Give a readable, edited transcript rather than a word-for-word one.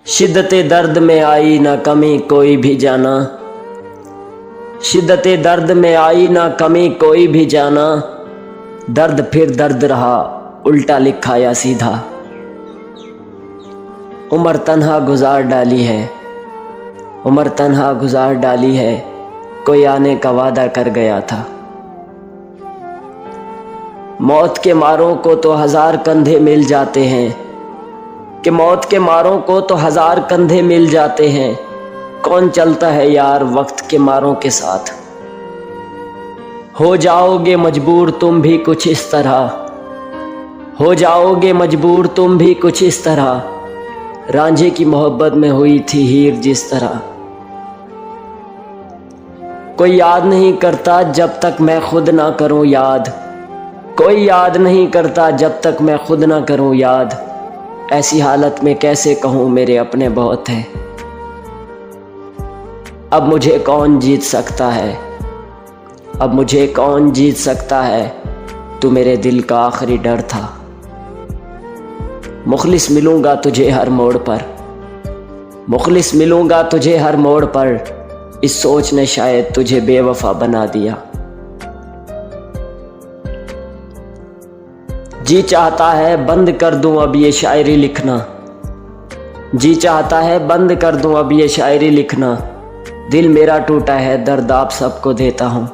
शिद्दते दर्द में आई ना कमी कोई भी जाना, शिद्दते दर्द में आई ना कमी कोई भी जाना, दर्द फिर दर्द रहा उल्टा लिखा या सीधा। उम्र तन्हा गुजार डाली है, उम्र तन्हा गुजार डाली है, कोई आने का वादा कर गया था। मौत के मारों को तो हजार कंधे मिल जाते हैं, कि मौत के मारों को तो हजार कंधे मिल जाते हैं। कौन चलता है यार वक्त के मारों के साथ। हो जाओगे मजबूर तुम भी कुछ इस तरह, हो जाओगे मजबूर तुम भी कुछ इस तरह। रांझे की मोहब्बत में हुई थी हीर जिस तरह। कोई याद नहीं करता जब तक मैं खुद ना करूं याद, कोई याद नहीं करता जब तक मैं खुद ना करूं याद। ऐसी हालत में कैसे कहूं मेरे अपने बहुत हैं। अब मुझे कौन जीत सकता है, अब मुझे कौन जीत सकता है, तू मेरे दिल का आखिरी डर था। मुखलिस मिलूंगा तुझे हर मोड़ पर, मुखलिस मिलूंगा तुझे हर मोड़ पर, इस सोच ने शायद तुझे बेवफा बना दिया। जी चाहता है बंद कर दूं अब ये शायरी लिखना, जी चाहता है बंद कर दूं अब ये शायरी लिखना। दिल मेरा टूटा है दर्द आप सबको देता हूँ।